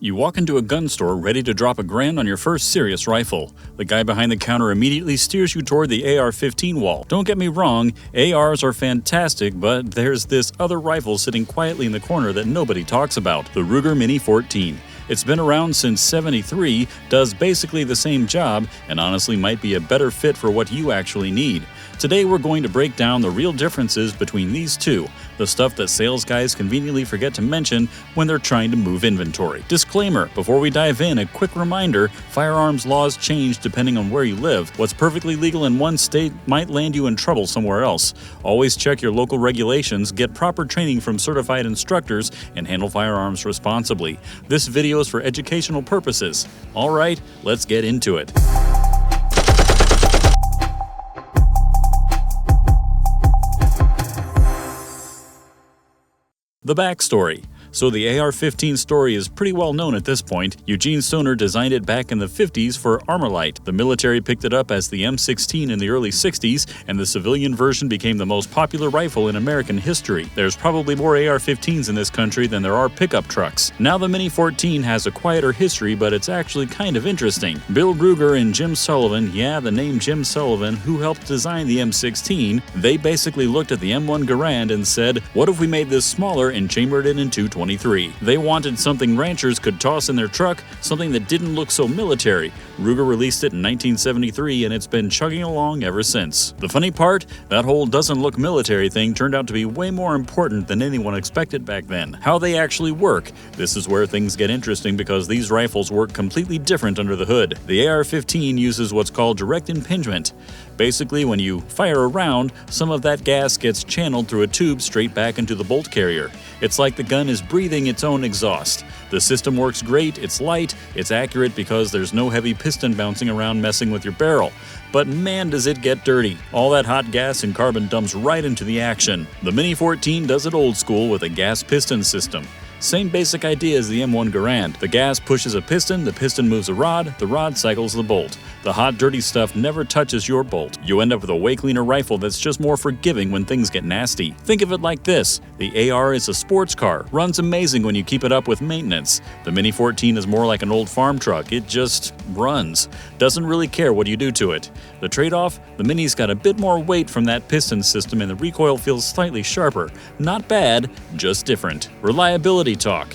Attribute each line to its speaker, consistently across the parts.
Speaker 1: You walk into a gun store ready to drop $1,000 on your first serious rifle. The guy behind the counter immediately steers you toward the AR-15 wall. Don't get me wrong, ARs are fantastic, but there's this other rifle sitting quietly in the corner that nobody talks about, the Ruger Mini-14. It's been around since '73, does basically the same job, and honestly might be a better fit for what you actually need. Today we're going to break down the real differences between these two, the stuff that sales guys conveniently forget to mention when they're trying to move inventory. Disclaimer, before we dive in, a quick reminder, firearms laws change depending on where you live. What's perfectly legal in one state might land you in trouble somewhere else. Always check your local regulations, get proper training from certified instructors, and handle firearms responsibly. This video is for educational purposes. Alright, let's get into it. The backstory. So the AR-15 story is pretty well known at this point. Eugene Stoner designed it back in the 50s for Armalite. The military picked it up as the M16 in the early 60s, and the civilian version became the most popular rifle in American history. There's probably more AR-15s in this country than there are pickup trucks. Now the Mini-14 has a quieter history, but it's actually kind of interesting. Bill Ruger and Jim Sullivan, yeah, the name Jim Sullivan, who helped design the M16, they basically looked at the M1 Garand and said, what if we made this smaller and chambered it in .223? They wanted something ranchers could toss in their truck, something that didn't look so military. Ruger released it in 1973, and it's been chugging along ever since. The funny part, that whole doesn't look military thing turned out to be way more important than anyone expected back then. How they actually work. This is where things get interesting because these rifles work completely different under the hood. The AR-15 uses what's called direct impingement. Basically, when you fire a round, some of that gas gets channeled through a tube straight back into the bolt carrier. It's like the gun is breathing its own exhaust. The system works great, it's light, it's accurate because there's no heavy piston bouncing around messing with your barrel. But man, does it get dirty. All that hot gas and carbon dumps right into the action. The Mini-14 does it old school with a gas piston system. Same basic idea as the M1 Garand. The gas pushes a piston, the piston moves a rod, the rod cycles the bolt. The hot, dirty stuff never touches your bolt. You end up with a way cleaner rifle that's just more forgiving when things get nasty. Think of it like this. The AR is a sports car, runs amazing when you keep it up with maintenance. The Mini-14 is more like an old farm truck, it just runs. Doesn't really care what you do to it. The trade-off? The Mini's got a bit more weight from that piston system and the recoil feels slightly sharper. Not bad, just different. Reliability talk.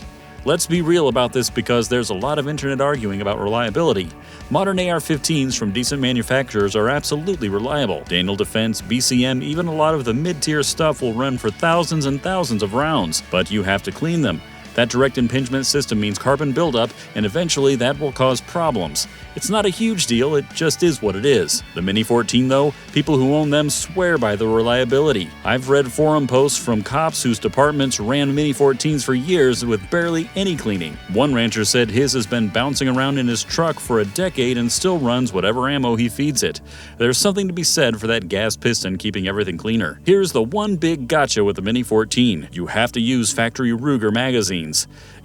Speaker 1: Let's be real about this because there's a lot of internet arguing about reliability. Modern AR-15s from decent manufacturers are absolutely reliable. Daniel Defense, BCM, even a lot of the mid-tier stuff will run for thousands and thousands of rounds, but you have to clean them. That direct impingement system means carbon buildup, and eventually that will cause problems. It's not a huge deal, it just is what it is. The Mini-14 though, people who own them swear by the reliability. I've read forum posts from cops whose departments ran Mini-14s for years with barely any cleaning. One rancher said his has been bouncing around in his truck for a decade and still runs whatever ammo he feeds it. There's something to be said for that gas piston keeping everything cleaner. Here's the one big gotcha with the Mini-14. You have to use factory Ruger magazines.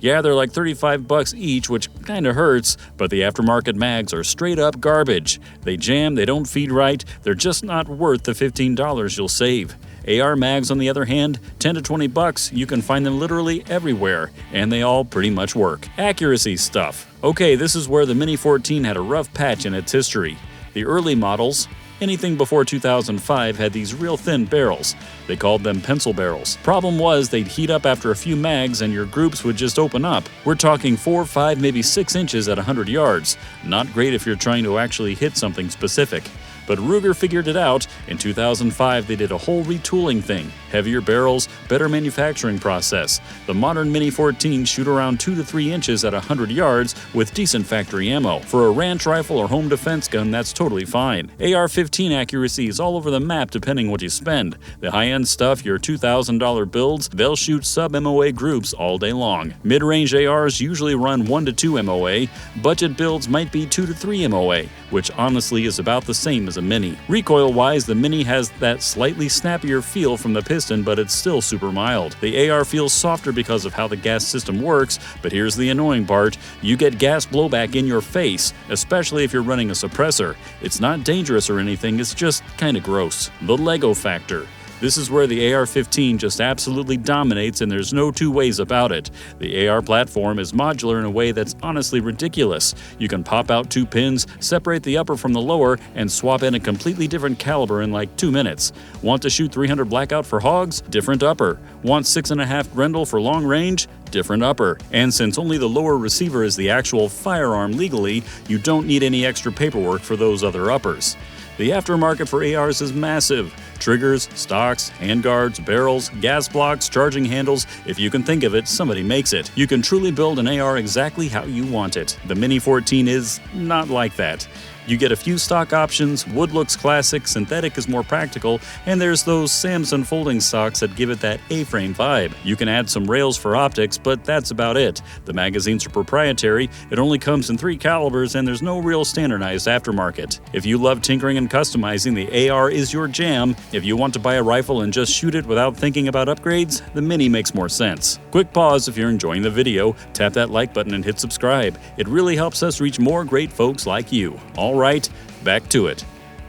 Speaker 1: Yeah, they're like $35 each, which kinda hurts, but the aftermarket mags are straight up garbage. They jam, they don't feed right, they're just not worth the $15 you'll save. AR mags, on the other hand, $10 to $20, you can find them literally everywhere, and they all pretty much work. Accuracy stuff. Okay, this is where the Mini-14 had a rough patch in its history. The early models, anything before 2005, had these real thin barrels. They called them pencil barrels. Problem was, they'd heat up after a few mags and your groups would just open up. We're talking 4, 5, maybe 6 inches at 100 yards. Not great if you're trying to actually hit something specific. But Ruger figured it out. In 2005, they did a whole retooling thing. Heavier barrels, better manufacturing process. The modern Mini-14 shoot around 2 to 3 inches at 100 yards with decent factory ammo. For a ranch rifle or home defense gun, that's totally fine. AR-15 accuracy is all over the map depending what you spend. The high-end stuff, your $2,000 builds, they'll shoot sub-MOA groups all day long. Mid-range ARs usually run 1 to 2 MOA. Budget builds might be 2 to 3 MOA, which honestly is about the same as a Mini. Recoil-wise, the Mini has that slightly snappier feel from the piston, but it's still super mild. The AR feels softer because of how the gas system works, but here's the annoying part. You get gas blowback in your face, especially if you're running a suppressor. It's not dangerous or anything, it's just kinda gross. The Lego factor. This is where the AR-15 just absolutely dominates, and there's no two ways about it. The AR platform is modular in a way that's honestly ridiculous. You can pop out 2 pins, separate the upper from the lower, and swap in a completely different caliber in like 2 minutes. Want to shoot 300 blackout for hogs? Different upper. Want 6.5 Grendel for long range? Different upper. And since only the lower receiver is the actual firearm legally, you don't need any extra paperwork for those other uppers. The aftermarket for ARs is massive. Triggers, stocks, handguards, barrels, gas blocks, charging handles, if you can think of it, somebody makes it. You can truly build an AR exactly how you want it. The Mini-14 is not like that. You get a few stock options, wood looks classic, synthetic is more practical, and there's those Samson folding stocks that give it that A-frame vibe. You can add some rails for optics, but that's about it. The magazines are proprietary, it only comes in 3 calibers, and there's no real standardized aftermarket. If you love tinkering and customizing, the AR is your jam. If you want to buy a rifle and just shoot it without thinking about upgrades, the Mini makes more sense. Quick pause if you're enjoying the video, tap that like button and hit subscribe. It really helps us reach more great folks like you. Alright, back to it.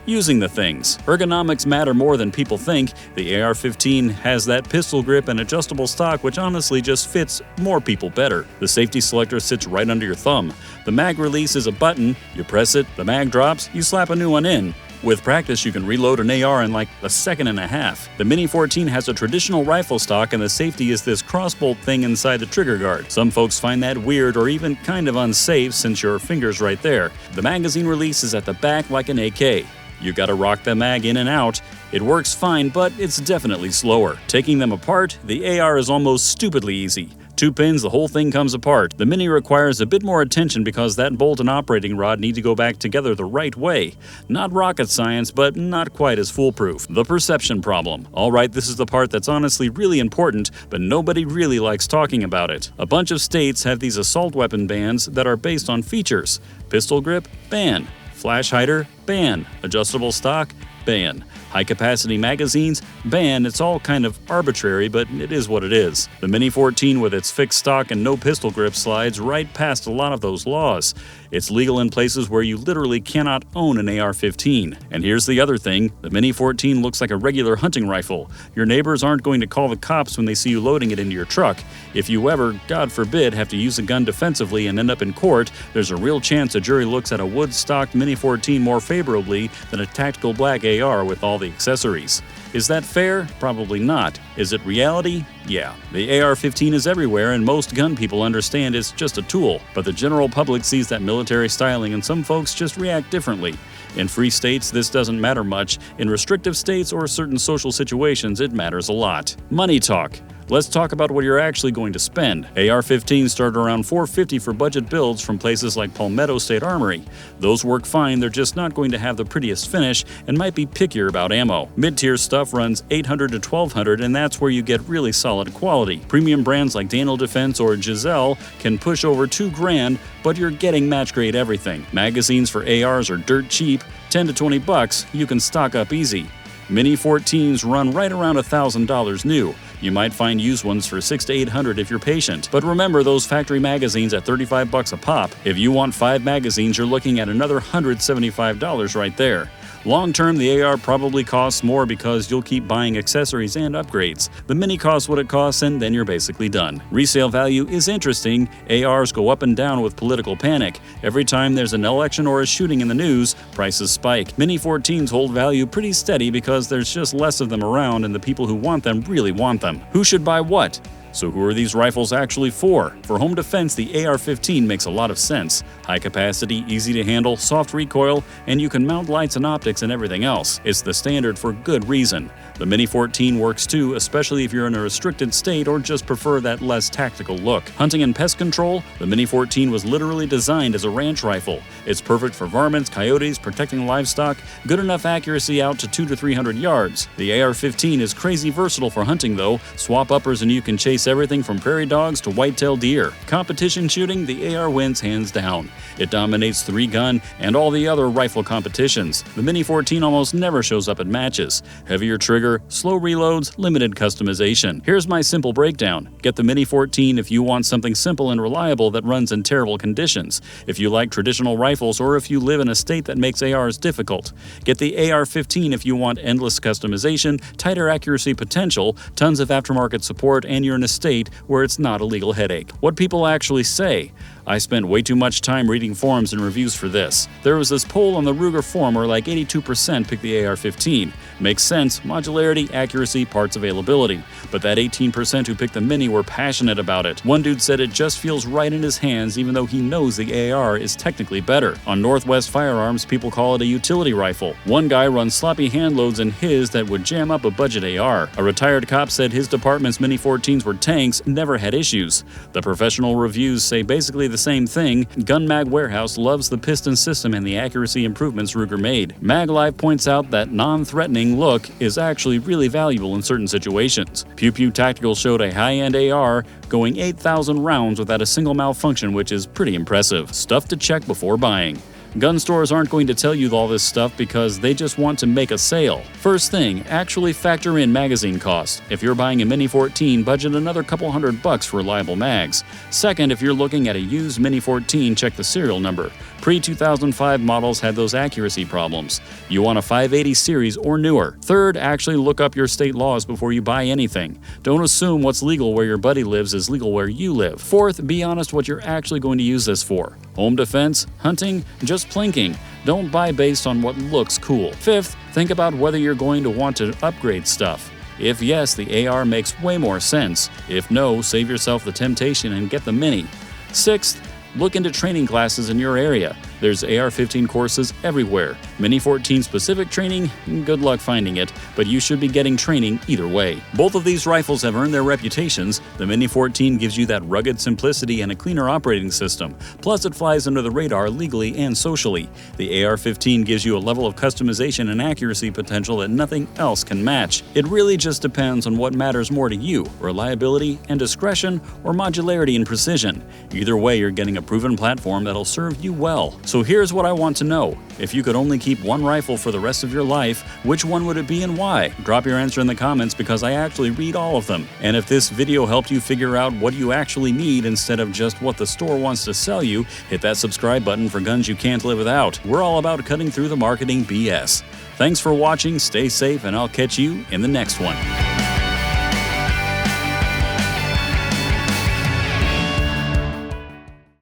Speaker 1: Using the things. Ergonomics matter more than people think. The AR-15 has that pistol grip and adjustable stock which honestly just fits more people better. The safety selector sits right under your thumb. The mag release is a button. You press it, the mag drops, you slap a new one in. With practice, you can reload an AR in like a second and a half. The Mini-14 has a traditional rifle stock, and the safety is this crossbolt thing inside the trigger guard. Some folks find that weird or even kind of unsafe since your finger's right there. The magazine release is at the back like an AK. You gotta rock the mag in and out. It works fine, but it's definitely slower. Taking them apart, the AR is almost stupidly easy. 2 pins, the whole thing comes apart. The Mini requires a bit more attention because that bolt and operating rod need to go back together the right way. Not rocket science, but not quite as foolproof. The perception problem. Alright, this is the part that's honestly really important, but nobody really likes talking about it. A bunch of states have these assault weapon bans that are based on features. Pistol grip? Ban. Flash hider? Ban. Adjustable stock? Ban. High-capacity magazines? Ban. It's all kind of arbitrary, but it is what it is. The Mini-14 with its fixed stock and no pistol grip slides right past a lot of those laws. It's legal in places where you literally cannot own an AR-15. And here's the other thing, the Mini-14 looks like a regular hunting rifle. Your neighbors aren't going to call the cops when they see you loading it into your truck. If you ever, God forbid, have to use a gun defensively and end up in court, there's a real chance a jury looks at a wood-stocked Mini-14 more favorably than a tactical black AR with all the accessories. Is that fair? Probably not. Is it reality? Yeah. The AR-15 is everywhere, and most gun people understand it's just a tool, but the general public sees that military styling, and some folks just react differently. In free states, this doesn't matter much. In restrictive states or certain social situations, it matters a lot. Money talk. Let's talk about what you're actually going to spend. AR-15 start around $450 for budget builds from places like Palmetto State Armory. Those work fine, they're just not going to have the prettiest finish and might be pickier about ammo. Mid-tier stuff runs $800 to $1,200, and that's where you get really solid quality. Premium brands like Daniel Defense or Giselle can push over $2,000, but you're getting match-grade everything. Magazines for ARs are dirt cheap, $10 to $20, you can stock up easy. Mini-14s run right around $1,000 new. You might find used ones for $600 to $800 if you're patient. But remember those factory magazines at $35 a pop. If you want 5 magazines, you're looking at another $175 right there. Long term, the AR probably costs more because you'll keep buying accessories and upgrades. The Mini costs what it costs, and then you're basically done. Resale value is interesting. ARs go up and down with political panic. Every time there's an election or a shooting in the news, prices spike. Mini-14s hold value pretty steady because there's just less of them around, and the people who want them really want them. Who should buy what? So who are these rifles actually for? For home defense, the AR-15 makes a lot of sense. High capacity, easy to handle, soft recoil, and you can mount lights and optics and everything else. It's the standard for good reason. The Mini-14 works too, especially if you're in a restricted state or just prefer that less tactical look. Hunting and pest control, the Mini-14 was literally designed as a ranch rifle. It's perfect for varmints, coyotes, protecting livestock, good enough accuracy out to 200 to 300 yards. The AR-15 is crazy versatile for hunting though. Swap uppers and you can chase face everything from prairie dogs to white-tailed deer. Competition shooting, the AR wins hands down. It dominates 3-gun and all the other rifle competitions. The Mini-14 almost never shows up at matches. Heavier trigger, slow reloads, limited customization. Here's my simple breakdown. Get the Mini-14 if you want something simple and reliable that runs in terrible conditions. If you like traditional rifles or if you live in a state that makes ARs difficult. Get the AR-15 if you want endless customization, tighter accuracy potential, tons of aftermarket support, and you're in a state where it's not a legal headache. What people actually say. I spent way too much time reading forums and reviews for this. There was this poll on the Ruger forum where like 82% picked the AR-15. Makes sense, modularity, accuracy, parts availability. But that 18% who picked the Mini were passionate about it. One dude said it just feels right in his hands even though he knows the AR is technically better. On Northwest Firearms, people call it a utility rifle. One guy runs sloppy hand loads in his that would jam up a budget AR. A retired cop said his department's Mini-14s were tanks, never had issues. The professional reviews say basically the same thing. Gun Mag Warehouse loves the piston system and the accuracy improvements Ruger made. MagLive points out that non-threatening look is actually really valuable in certain situations. Pew Pew Tactical showed a high-end AR going 8,000 rounds without a single malfunction, which is pretty impressive. Stuff to check before buying. Gun stores aren't going to tell you all this stuff because they just want to make a sale. First thing, actually factor in magazine costs. If you're buying a Mini-14, budget another couple $100 for reliable mags. Second, if you're looking at a used Mini-14, check the serial number. Pre-2005 models had those accuracy problems. You want a 580 series or newer. Third, actually look up your state laws before you buy anything. Don't assume what's legal where your buddy lives is legal where you live. Fourth, be honest what you're actually going to use this for. Home defense, hunting, just plinking. Don't buy based on what looks cool. Fifth, think about whether you're going to want to upgrade stuff. If yes, the AR makes way more sense. If no, save yourself the temptation and get the Mini. Sixth, look into training classes in your area. There's AR-15 courses everywhere. Mini-14 specific training, good luck finding it, but you should be getting training either way. Both of these rifles have earned their reputations. The Mini-14 gives you that rugged simplicity and a cleaner operating system. Plus, it flies under the radar legally and socially. The AR-15 gives you a level of customization and accuracy potential that nothing else can match. It really just depends on what matters more to you, reliability and discretion or modularity and precision. Either way, you're getting a proven platform that'll serve you well. So here's what I want to know. If you could only keep one rifle for the rest of your life, which one would it be and why? Drop your answer in the comments because I actually read all of them. And if this video helped you figure out what you actually need instead of just what the store wants to sell you, hit that subscribe button for guns you can't live without. We're all about cutting through the marketing BS. Thanks for watching, stay safe, and I'll catch you in the next one.